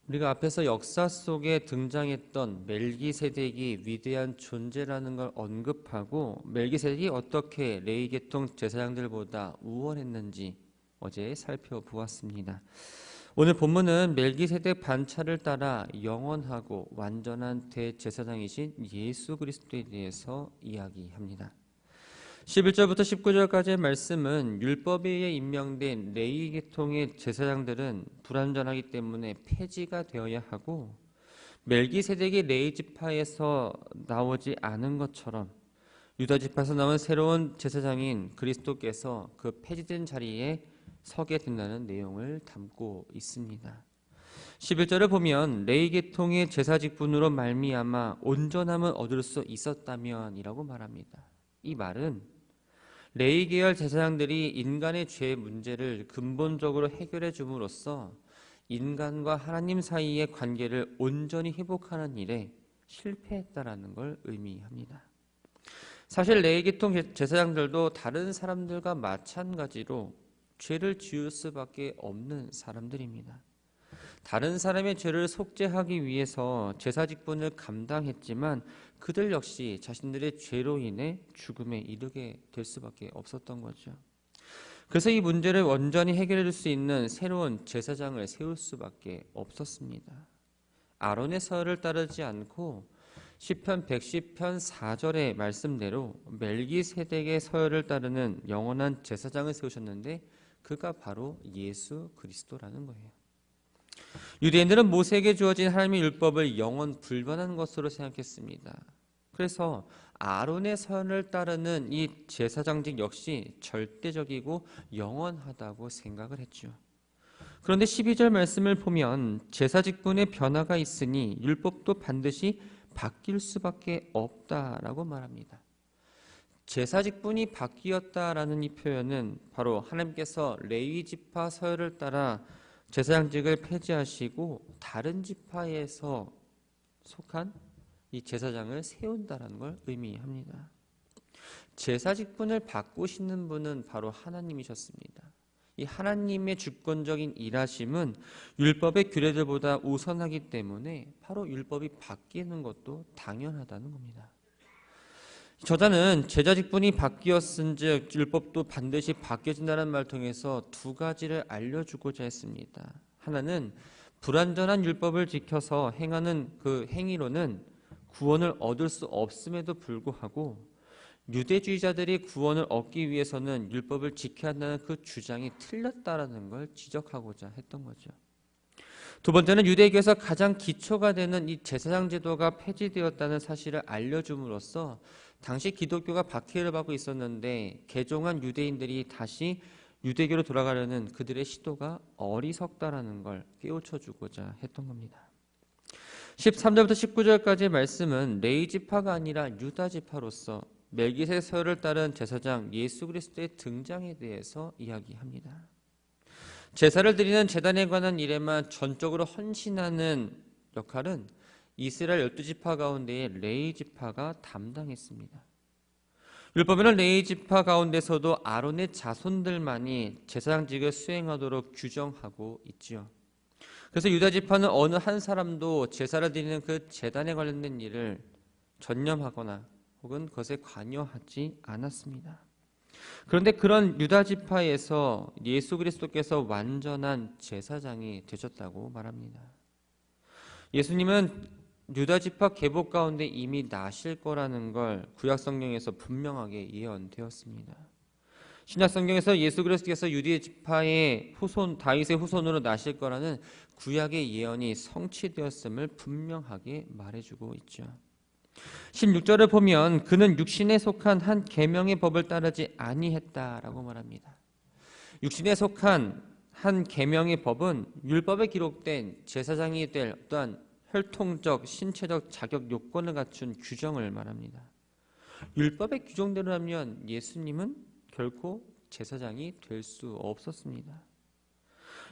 우리가 앞에서 역사 속에 등장했던 멜기세덱이 위대한 존재라는 걸 언급하고 멜기세덱이 어떻게 레위 계통 제사장들보다 우월했는지 어제 살펴보았습니다. 오늘 본문은 멜기세덱 반차를 따라 영원하고 완전한 대제사장이신 예수 그리스도에 대해서 이야기합니다. 11절부터 19절까지의 말씀은 율법에 의해 임명된 레위 계통의 제사장들은 불완전하기 때문에 폐지가 되어야 하고 멜기세덱이 레위 지파에서 나오지 않은 것처럼 유다 지파에서 나온 새로운 제사장인 그리스도께서 그 폐지된 자리에 서게 된다는 내용을 담고 있습니다. 11절을 보면 레위 계통의 제사 직분으로 말미암아 온전함을 얻을 수 있었다면이라고 말합니다. 이 말은 레위 계열 제사장들이 인간의 죄 문제를 근본적으로 해결해 줌으로써 인간과 하나님 사이의 관계를 온전히 회복하는 일에 실패했다라는 걸 의미합니다. 사실 레위 계통 제사장들도 다른 사람들과 마찬가지로 죄를 지을 수밖에 없는 사람들입니다. 다른 사람의 죄를 속죄하기 위해서 제사 직분을 감당했지만 그들 역시 자신들의 죄로 인해 죽음에 이르게 될 수밖에 없었던 거죠. 그래서 이 문제를 온전히 해결해 줄 수 있는 새로운 제사장을 세울 수밖에 없었습니다. 아론의 서열을 따르지 않고 시편 110편 4절의 말씀대로 멜기세덱의 서열을 따르는 영원한 제사장을 세우셨는데 그가 바로 예수 그리스도라는 거예요. 유대인들은 모세에게 주어진 하나님의 율법을 영원 불변한 것으로 생각했습니다. 그래서 아론의 선을 따르는 이 제사장직 역시 절대적이고 영원하다고 생각을 했죠. 그런데 12절 말씀을 보면 제사 직분에 변화가 있으니 율법도 반드시 바뀔 수밖에 없다라고 말합니다. 제사 직분이 바뀌었다라는 이 표현은 바로 하나님께서 레위 지파 서열을 따라 제사장직을 폐지하시고 다른 지파에서 속한 이 제사장을 세운다라는 걸 의미합니다. 제사 직분을 바꾸시는 분은 바로 하나님이셨습니다. 이 하나님의 주권적인 일하심은 율법의 규례들보다 우선하기 때문에 바로 율법이 바뀌는 것도 당연하다는 겁니다. 저자는 제사 직분이 바뀌었은즉 율법도 반드시 바뀌어진다는 말 통해서 두 가지를 알려주고자 했습니다. 하나는 불완전한 율법을 지켜서 행하는 그 행위로는 구원을 얻을 수 없음에도 불구하고 유대주의자들이 구원을 얻기 위해서는 율법을 지켜야 한다는 그 주장이 틀렸다라는 걸 지적하고자 했던 거죠. 두 번째는 유대교에서 가장 기초가 되는 이 제사장 제도가 폐지되었다는 사실을 알려줌으로써 당시 기독교가 박해를 받고 있었는데 개종한 유대인들이 다시 유대교로 돌아가려는 그들의 시도가 어리석다라는 걸 깨우쳐주고자 했던 겁니다. 13절부터 19절까지의 말씀은 레위 지파가 아니라 유다 지파로서 멜기세덱 서열을 따른 제사장 예수 그리스도의 등장에 대해서 이야기합니다. 제사를 드리는 제단에 관한 일에만 전적으로 헌신하는 역할은 이스라엘 12지파 가운데에 레위 지파가 담당했습니다. 율법에는 레위 지파 가운데서도 아론의 자손들만이 제사장직을 수행하도록 규정하고 있지요. 그래서 유다 지파는 어느 한 사람도 제사를 드리는 그 제단에 관련된 일을 전념하거나 혹은 그것에 관여하지 않았습니다. 그런데 그런 유다 지파에서 예수 그리스도께서 완전한 제사장이 되셨다고 말합니다. 예수님은 유다 지파 계보 가운데 이미 나실 거라는 걸 구약 성경에서 분명하게 예언되었습니다. 신약 성경에서 예수 그리스도께서 유대 지파의 후손 다윗의 후손으로 나실 거라는 구약의 예언이 성취되었음을 분명하게 말해주고 있죠. 16절을 보면 그는 육신에 속한 한 계명의 법을 따르지 아니했다라고 말합니다. 육신에 속한 한 계명의 법은 율법에 기록된 제사장이 될 어떠한 혈통적, 신체적 자격 요건을 갖춘 규정을 말합니다. 율법의 규정대로라면 예수님은 결코 제사장이 될 수 없었습니다.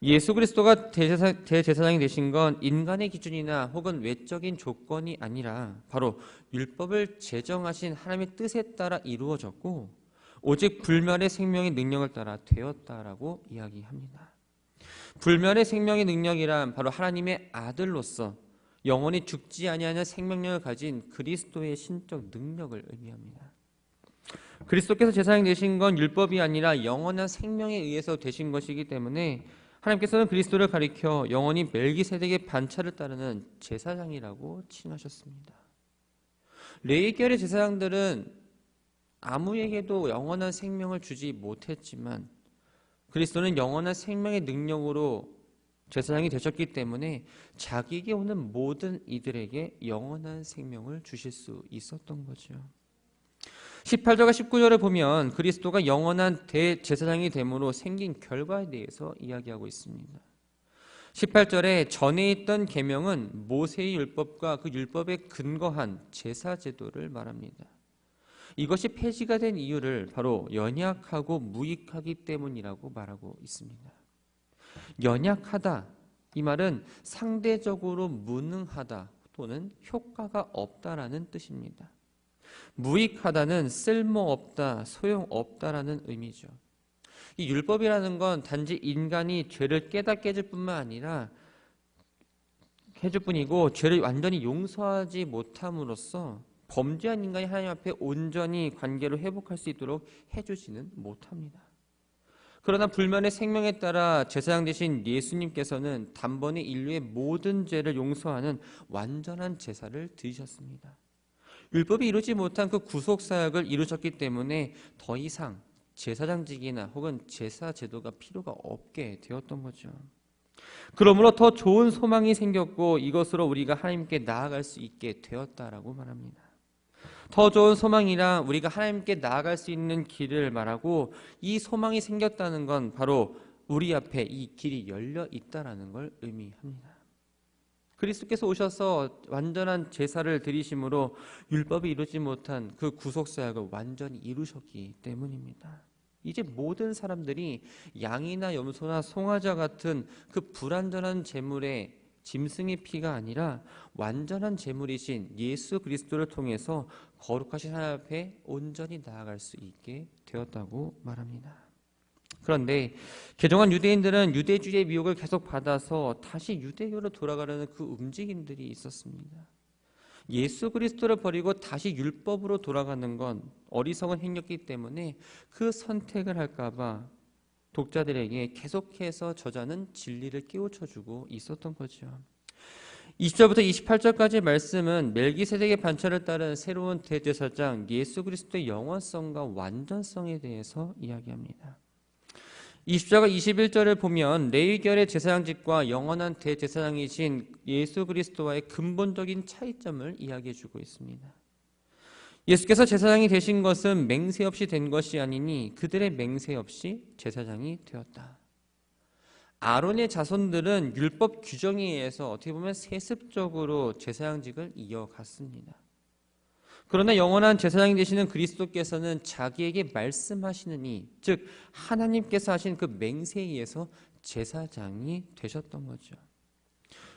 예수 그리스도가 대제사장이 되신 건 인간의 기준이나 혹은 외적인 조건이 아니라 바로 율법을 제정하신 하나님의 뜻에 따라 이루어졌고 오직 불멸의 생명의 능력을 따라 되었다라고 이야기합니다. 불멸의 생명의 능력이란 바로 하나님의 아들로서 영원히 죽지 아니하는 생명력을 가진 그리스도의 신적 능력을 의미합니다. 그리스도께서 제사장이 되신 건 율법이 아니라 영원한 생명에 의해서 되신 것이기 때문에 하나님께서는 그리스도를 가리켜 영원히 멜기세덱의 반차를 따르는 제사장이라고 칭하셨습니다. 레위계열의 제사장들은 아무에게도 영원한 생명을 주지 못했지만 그리스도는 영원한 생명의 능력으로 제사장이 되셨기 때문에 자기에게 오는 모든 이들에게 영원한 생명을 주실 수 있었던 거죠. 18절과 19절을 보면 그리스도가 영원한 대제사장이 됨으로 생긴 결과에 대해서 이야기하고 있습니다. 18절에 전에 있던 계명은 모세의 율법과 그 율법에 근거한 제사 제도를 말합니다. 이것이 폐지가 된 이유를 바로 연약하고 무익하기 때문이라고 말하고 있습니다. 연약하다, 이 말은 상대적으로 무능하다 또는 효과가 없다라는 뜻입니다. 무익하다는 쓸모없다, 소용없다라는 의미죠. 이 율법이라는 건 단지 인간이 죄를 깨닫게 해줄 뿐만 아니라 해줄 뿐이고 죄를 완전히 용서하지 못함으로써 범죄한 인간이 하나님 앞에 온전히 관계를 회복할 수 있도록 해주지는 못합니다. 그러나 불면의 생명에 따라 제사장 되신 예수님께서는 단번에 인류의 모든 죄를 용서하는 완전한 제사를 드리셨습니다. 율법이 이루지 못한 그 구속사역을 이루셨기 때문에 더 이상 제사장직이나 혹은 제사 제도가 필요가 없게 되었던 거죠. 그러므로 더 좋은 소망이 생겼고 이것으로 우리가 하나님께 나아갈 수 있게 되었다라고 말합니다. 더 좋은 소망이란 우리가 하나님께 나아갈 수 있는 길을 말하고 이 소망이 생겼다는 건 바로 우리 앞에 이 길이 열려 있다라는 걸 의미합니다. 그리스도께서 오셔서 완전한 제사를 드리심으로 율법이 이루지 못한 그 구속사역을 완전히 이루셨기 때문입니다. 이제 모든 사람들이 양이나 염소나 송아지와 같은 그 불완전한 제물의 짐승의 피가 아니라 완전한 제물이신 예수 그리스도를 통해서 거룩하신 하나님 앞에 온전히 나아갈 수 있게 되었다고 말합니다. 그런데 개종한 유대인들은 유대주의의 미혹을 계속 받아서 다시 유대교로 돌아가려는 그 움직임들이 있었습니다. 예수 그리스도를 버리고 다시 율법으로 돌아가는 건 어리석은 행위였기 때문에 그 선택을 할까봐 독자들에게 계속해서 저자는 진리를 깨우쳐주고 있었던 거죠. 20절부터 28절까지의 말씀은 멜기세덱의 반차를 따른 새로운 대제사장 예수 그리스도의 영원성과 완전성에 대해서 이야기합니다. 20절과 21절을 보면 레위계열의 제사장직과 영원한 대제사장이신 예수 그리스도와의 근본적인 차이점을 이야기해주고 있습니다. 예수께서 제사장이 되신 것은 맹세 없이 된 것이 아니니 그들의 맹세 없이 제사장이 되었다. 아론의 자손들은 율법 규정에 의해서 어떻게 보면 세습적으로 제사장직을 이어갔습니다. 그러나 영원한 제사장이 되시는 그리스도께서는 자기에게 말씀하시느니 즉 하나님께서 하신 그 맹세에 의해서 제사장이 되셨던 거죠.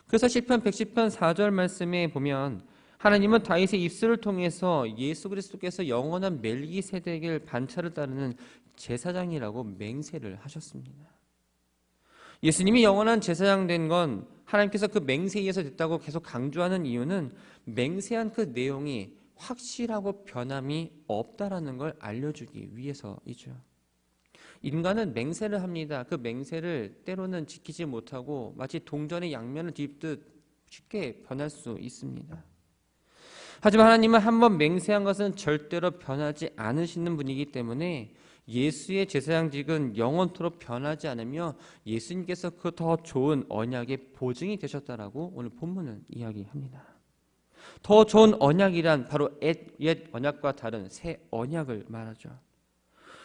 그래서 시편 110편 4절 말씀에 보면 하나님은 다윗의 입술을 통해서 예수 그리스도께서 영원한 멜기세덱의 반차를 따르는 제사장이라고 맹세를 하셨습니다. 예수님이 영원한 제사장 된 건 하나님께서 그 맹세에 의해서 됐다고 계속 강조하는 이유는 맹세한 그 내용이 확실하고 변함이 없다라는 걸 알려주기 위해서이죠. 인간은 맹세를 합니다. 그 맹세를 때로는 지키지 못하고 마치 동전의 양면을 뒤집듯 쉽게 변할 수 있습니다. 하지만 하나님은 한번 맹세한 것은 절대로 변하지 않으시는 분이기 때문에 예수의 제사장직은 영원토록 변하지 않으며 예수님께서 그 더 좋은 언약의 보증이 되셨다라고 오늘 본문은 이야기합니다. 더 좋은 언약이란 바로 옛 언약과 다른 새 언약을 말하죠.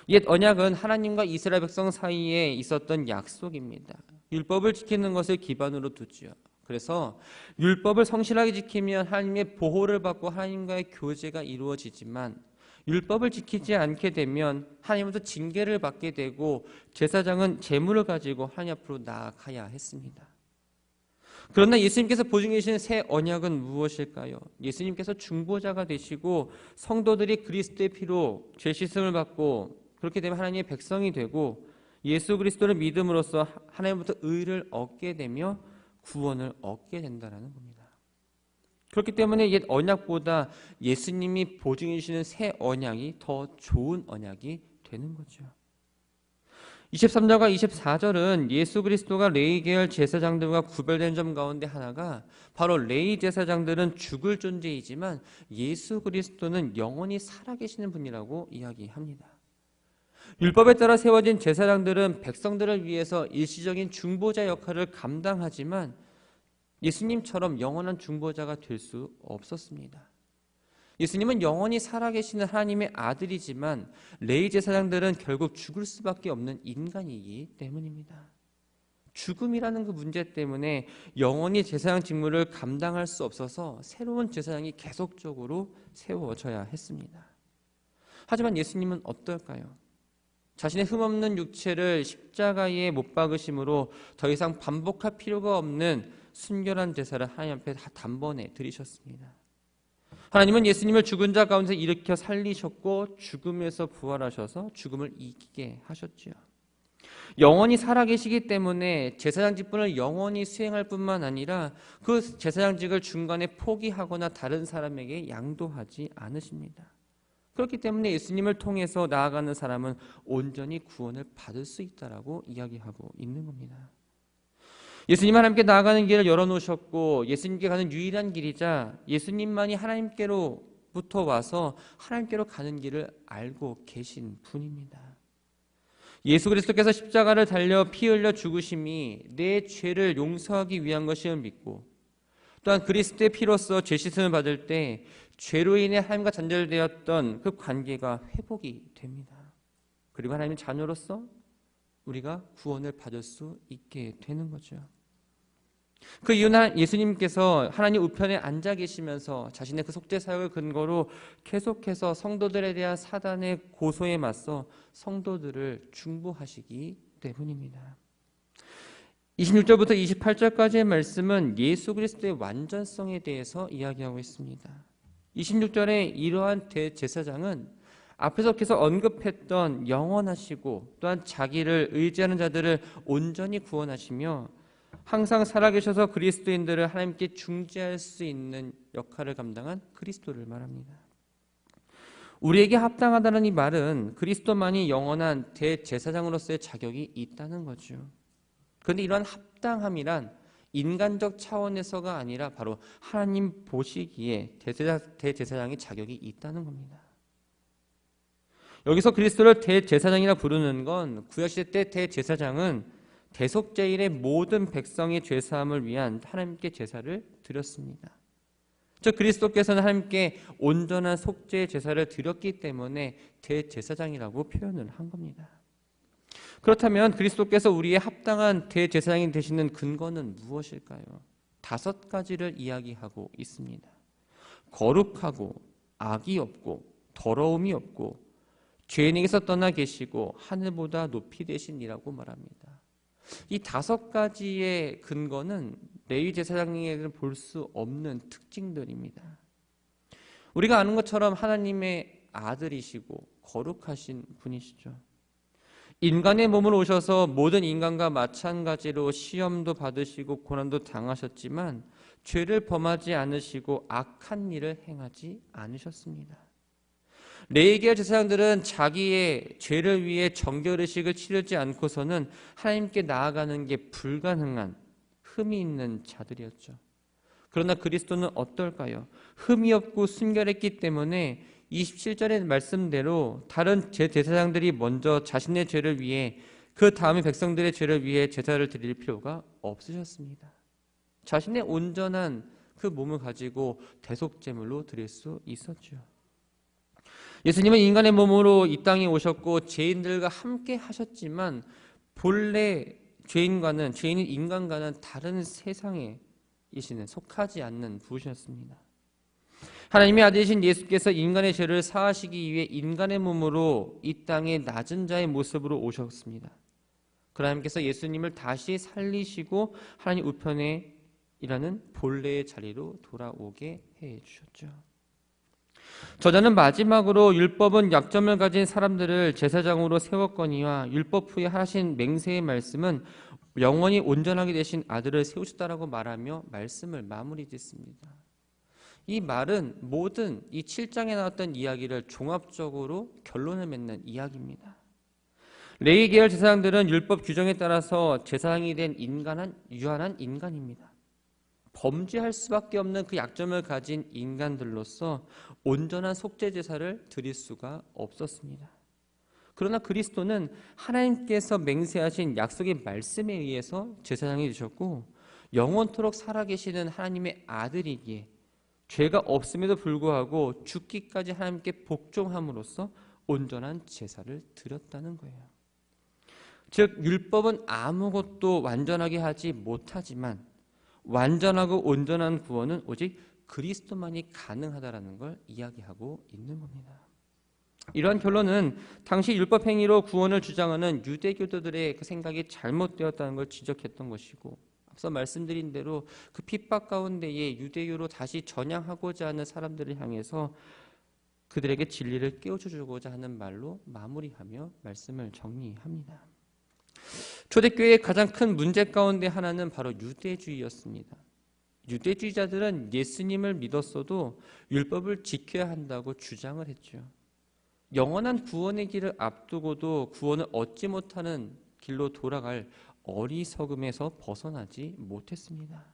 옛 언약은 하나님과 이스라엘 백성 사이에 있었던 약속입니다. 율법을 지키는 것을 기반으로 두지요. 그래서 율법을 성실하게 지키면 하나님의 보호를 받고 하나님과의 교제가 이루어지지만 율법을 지키지 않게 되면 하나님으로부터 징계를 받게 되고 제사장은 제물을 가지고 하나님 앞으로 나아가야 했습니다. 그러나 예수님께서 보증해 주신 새 언약은 무엇일까요? 예수님께서 중보자가 되시고 성도들이 그리스도의 피로 죄 씻음을 받고 그렇게 되면 하나님의 백성이 되고 예수 그리스도를 믿음으로써 하나님부터 의를 얻게 되며 구원을 얻게 된다는 겁니다. 그렇기 때문에 옛 언약보다 예수님이 보증해 주시는 새 언약이 더 좋은 언약이 되는 거죠. 23절과 24절은 예수 그리스도가 레위 계열 제사장들과 구별된 점 가운데 하나가 바로 레위 제사장들은 죽을 존재이지만 예수 그리스도는 영원히 살아계시는 분이라고 이야기합니다. 율법에 따라 세워진 제사장들은 백성들을 위해서 일시적인 중보자 역할을 감당하지만 예수님처럼 영원한 중보자가 될 수 없었습니다. 예수님은 영원히 살아계시는 하나님의 아들이지만 레위 제사장들은 결국 죽을 수밖에 없는 인간이기 때문입니다. 죽음이라는 그 문제 때문에 영원히 제사장 직무를 감당할 수 없어서 새로운 제사장이 계속적으로 세워져야 했습니다. 하지만 예수님은 어떨까요? 자신의 흠없는 육체를 십자가에 못 박으심으로 더 이상 반복할 필요가 없는 순결한 제사를 하나님 앞에 다 단번에 드리셨습니다. 하나님은 예수님을 죽은 자 가운데 일으켜 살리셨고 죽음에서 부활하셔서 죽음을 이기게 하셨지요. 영원히 살아계시기 때문에 제사장 직분을 영원히 수행할 뿐만 아니라 그 제사장직을 중간에 포기하거나 다른 사람에게 양도하지 않으십니다. 그렇기 때문에 예수님을 통해서 나아가는 사람은 온전히 구원을 받을 수 있다라고 이야기하고 있는 겁니다. 예수님 하나님께 나아가는 길을 열어놓으셨고 예수님께 가는 유일한 길이자 예수님만이 하나님께로부터 와서 하나님께로 가는 길을 알고 계신 분입니다. 예수 그리스도께서 십자가를 달려 피 흘려 죽으심이 내 죄를 용서하기 위한 것임을 믿고 또한 그리스도의 피로써 죄 씻음을 받을 때 죄로 인해 하나님과 단절되었던 그 관계가 회복이 됩니다. 그리고 하나님의 자녀로서 우리가 구원을 받을 수 있게 되는 거죠. 그 이유는 예수님께서 하나님 우편에 앉아 계시면서 자신의 그 속죄 사역을 근거로 계속해서 성도들에 대한 사단의 고소에 맞서 성도들을 중보하시기 때문입니다. 26절부터 28절까지의 말씀은 예수 그리스도의 완전성에 대해서 이야기하고 있습니다. 26절에 이러한 대제사장은 앞에서 계속 언급했던 영원하시고 또한 자기를 의지하는 자들을 온전히 구원하시며 항상 살아계셔서 그리스도인들을 하나님께 중재할 수 있는 역할을 감당한 그리스도를 말합니다. 우리에게 합당하다는 이 말은 그리스도만이 영원한 대제사장으로서의 자격이 있다는 거죠. 그런데 이러한 합당함이란 인간적 차원에서가 아니라 바로 하나님 보시기에 대제사장의 자격이 있다는 겁니다. 여기서 그리스도를 대제사장이라 부르는 건 구약시대 때 대제사장은 대속죄일의 모든 백성의 죄사함을 위한 하나님께 제사를 드렸습니다. 즉 그리스도께서는 하나님께 온전한 속죄 제사를 드렸기 때문에 대제사장이라고 표현을 한 겁니다. 그렇다면 그리스도께서 우리의 합당한 대제사장이 되시는 근거는 무엇일까요? 5가지를 이야기하고 있습니다. 거룩하고 악이 없고 더러움이 없고 죄인에게서 떠나 계시고 하늘보다 높이 되신이라고 말합니다. 이 5가지의 근거는 레위 제사장에게는 볼 수 없는 특징들입니다. 우리가 아는 것처럼 하나님의 아들이시고 거룩하신 분이시죠. 인간의 몸으로 오셔서 모든 인간과 마찬가지로 시험도 받으시고 고난도 당하셨지만 죄를 범하지 않으시고 악한 일을 행하지 않으셨습니다. 레위계열 제사장들은 자기의 죄를 위해 정결의식을 치르지 않고서는 하나님께 나아가는 게 불가능한 흠이 있는 자들이었죠. 그러나 그리스도는 어떨까요? 흠이 없고 순결했기 때문에 27절의 말씀대로 다른 제사장들이 먼저 자신의 죄를 위해 그 다음에 백성들의 죄를 위해 제사를 드릴 필요가 없으셨습니다. 자신의 온전한 그 몸을 가지고 대속제물로 드릴 수 있었죠. 예수님은 인간의 몸으로 이 땅에 오셨고 죄인들과 함께 하셨지만 본래 죄인인 인간과는 다른 세상에 이시는 속하지 않는 분이셨습니다. 하나님의 아들이신 예수께서 인간의 죄를 사하시기 위해 인간의 몸으로 이 땅에 낮은 자의 모습으로 오셨습니다. 그 하나님께서 예수님을 다시 살리시고 하나님 우편에 일하는 본래의 자리로 돌아오게 해 주셨죠. 저자는 마지막으로 율법은 약점을 가진 사람들을 제사장으로 세웠거니와 율법 후에 하신 맹세의 말씀은 영원히 온전하게 되신 아들을 세우셨다라고 말하며 말씀을 마무리 짓습니다. 이 말은 모든 이 7장에 나왔던 이야기를 종합적으로 결론을 맺는 이야기입니다. 레위 계열 제사장들은 율법 규정에 따라서 제사장이 된 유한한 인간입니다. 범죄할 수밖에 없는 그 약점을 가진 인간들로서 온전한 속죄 제사를 드릴 수가 없었습니다. 그러나 그리스도는 하나님께서 맹세하신 약속의 말씀에 의해서 제사장이 되셨고 영원토록 살아계시는 하나님의 아들이기에 죄가 없음에도 불구하고 죽기까지 하나님께 복종함으로써 온전한 제사를 드렸다는 거예요. 즉 율법은 아무것도 완전하게 하지 못하지만 완전하고 온전한 구원은 오직 그리스도만이 가능하다라는 걸 이야기하고 있는 겁니다. 이러한 결론은 당시 율법 행위로 구원을 주장하는 유대교도들의 그 생각이 잘못되었다는 걸 지적했던 것이고, 앞서 말씀드린 대로 그 핍박 가운데에 유대교로 다시 전향하고자 하는 사람들을 향해서 그들에게 진리를 깨우쳐주고자 하는 말로 마무리하며 말씀을 정리합니다. 초대교회의 가장 큰 문제 가운데 하나는 바로 유대주의였습니다. 유대주의자들은 예수님을 믿었어도 율법을 지켜야 한다고 주장을 했죠. 영원한 구원의 길을 앞두고도 구원을 얻지 못하는 길로 돌아갈 어리석음에서 벗어나지 못했습니다.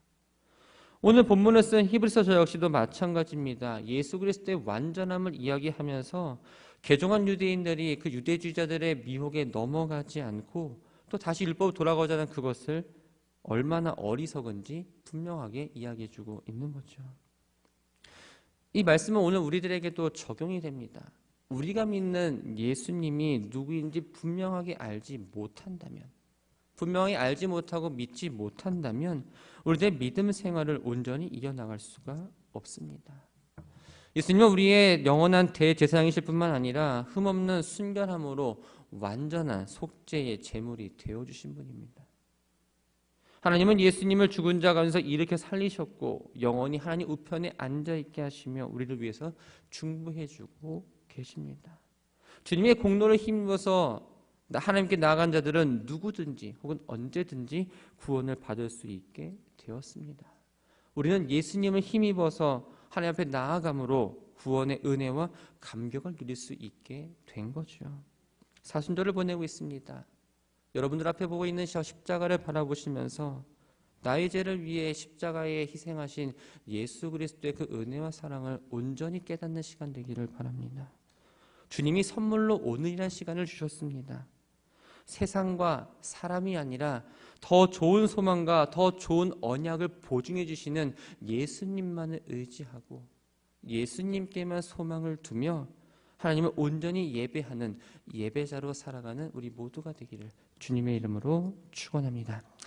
오늘 본문을 쓴 히브리서저 역시도 마찬가지입니다. 예수 그리스도의 완전함을 이야기하면서 개종한 유대인들이 그 유대주의자들의 미혹에 넘어가지 않고 또 다시 율법으로 돌아가자는 그것을 얼마나 어리석은지 분명하게 이야기해주고 있는 거죠. 이 말씀은 오늘 우리들에게도 적용이 됩니다. 우리가 믿는 예수님이 누구인지 분명하게 알지 못한다면, 분명히 알지 못하고 믿지 못한다면 우리들의 믿음 생활을 온전히 이어나갈 수가 없습니다. 예수님은 우리의 영원한 대제사장이실 뿐만 아니라 흠없는 순결함으로 완전한 속죄의 제물이 되어주신 분입니다. 하나님은 예수님을 죽은 자 가운데서 일으켜 살리셨고 영원히 하나님 우편에 앉아있게 하시며 우리를 위해서 중보해주고 계십니다. 주님의 공로를 힘입어서 하나님께 나아간 자들은 누구든지 혹은 언제든지 구원을 받을 수 있게 되었습니다. 우리는 예수님을 힘입어서 하나님 앞에 나아감으로 구원의 은혜와 감격을 누릴 수 있게 된 거죠. 사순절을 보내고 있습니다. 여러분들 앞에 보고 있는 저 십자가를 바라보시면서 나의 죄를 위해 십자가에 희생하신 예수 그리스도의 그 은혜와 사랑을 온전히 깨닫는 시간 되기를 바랍니다. 주님이 선물로 오늘이라는 시간을 주셨습니다. 세상과 사람이 아니라 더 좋은 소망과 더 좋은 언약을 보증해 주시는 예수님만을 의지하고 예수님께만 소망을 두며 하나님을 온전히 예배하는 예배자로 살아가는 우리 모두가 되기를 주님의 이름으로 축원합니다.